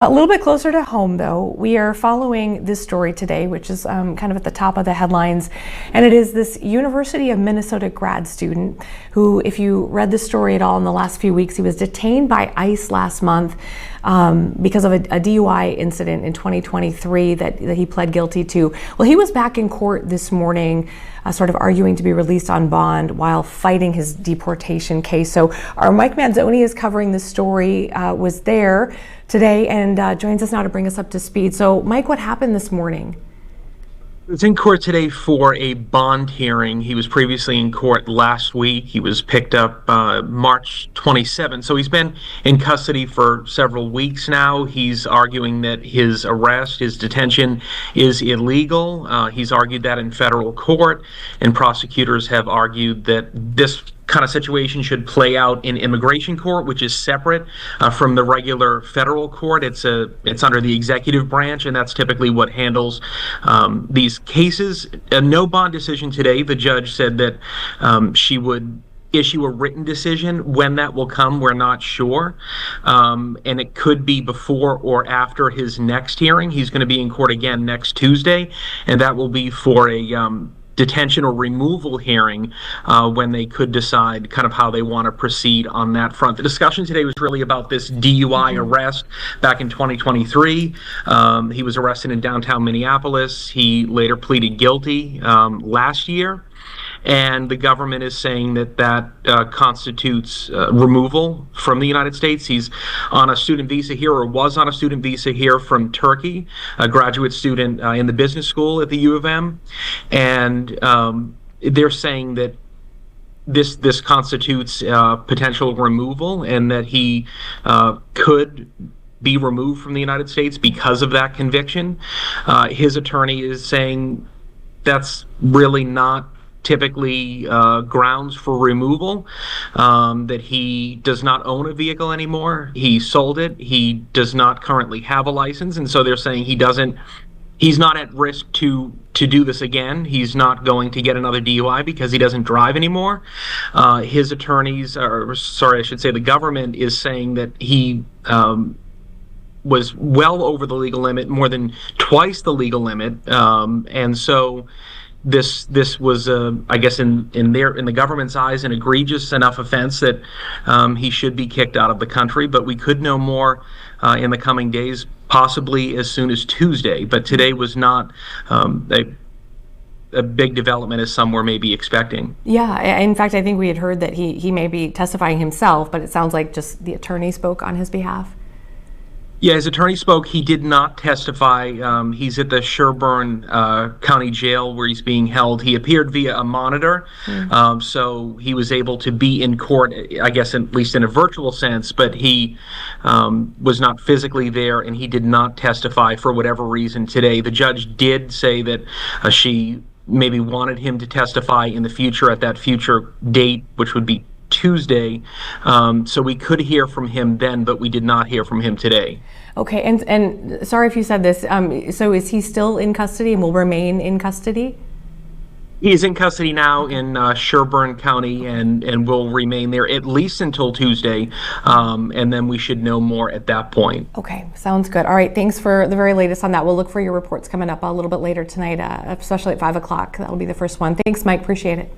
A little bit closer to home, though, we are following this story today, which is kind of at the top of the headlines, and it is this University of Minnesota grad student who, if you read the story at all in the last few weeks, he was detained by ICE last month because of a DUI incident in 2023 that he pled guilty to. Well, he was back in court this morning, sort of arguing to be released on bond while fighting his deportation case. So our Mike Manzoni is covering this story, was there today and joins us now to bring us up to speed. So Mike, what happened this morning? He was in court today for a bond hearing. He was previously in court last week. He was picked up March 27th. So he's been in custody for several weeks now. He's arguing that his arrest, his detention is illegal. He's argued that in federal court, and prosecutors have argued that this kind of situation should play out in immigration court, which is separate from the regular federal court. It's under the executive branch, and that's typically what handles these cases. No bond decision today. The judge said that she would issue a written decision. When that will come, we're not sure. And it could be before or after his next hearing. He's going to be in court again next Tuesday, and that will be for a detention or removal hearing when they could decide kind of how they want to proceed on that front. The discussion today was really about this DUI arrest back in 2023. He was arrested in downtown Minneapolis. He later pleaded guilty last year. And the government is saying that constitutes removal from the United States. He's on a student visa here, or was on a student visa here from Turkey, a graduate student in the business school at the U of M. And they're saying that this constitutes potential removal, and that he could be removed from the United States because of that conviction. His attorney is saying that's really not typically grounds for removal, that he does not own a vehicle anymore. He sold it. He does not currently have a license, and so they're saying he's not at risk to do this again. He's not going to get another DUI because he doesn't drive anymore. His attorneys, or sorry, I should say the government, is saying that he was well over the legal limit, more than twice the legal limit, and so this was, I guess, in the government's eyes, an egregious enough offense that he should be kicked out of the country. But we could know more in the coming days, possibly as soon as Tuesday. But today was not a big development as some were maybe expecting. Yeah, in fact, I think we had heard that he may be testifying himself, but it sounds like just the attorney spoke on his behalf. Yeah, his attorney spoke. He did not testify. He's at the Sherburne County Jail where he's being held. He appeared via a monitor, so he was able to be in court, I guess, at least in a virtual sense, but he was not physically there, and he did not testify for whatever reason today. The judge did say that she maybe wanted him to testify in the future at that future date, which would be Tuesday, so we could hear from him then, but we did not hear from him today. Okay, and sorry if you said this, so is he still in custody and will remain in custody? He's in custody now in Sherburne County and will remain there at least until Tuesday, and then we should know more at that point. Okay, sounds good. All right, thanks for the very latest on that. We'll look for your reports coming up a little bit later tonight, especially at 5 o'clock. That'll be the first one. Thanks, Mike. Appreciate it.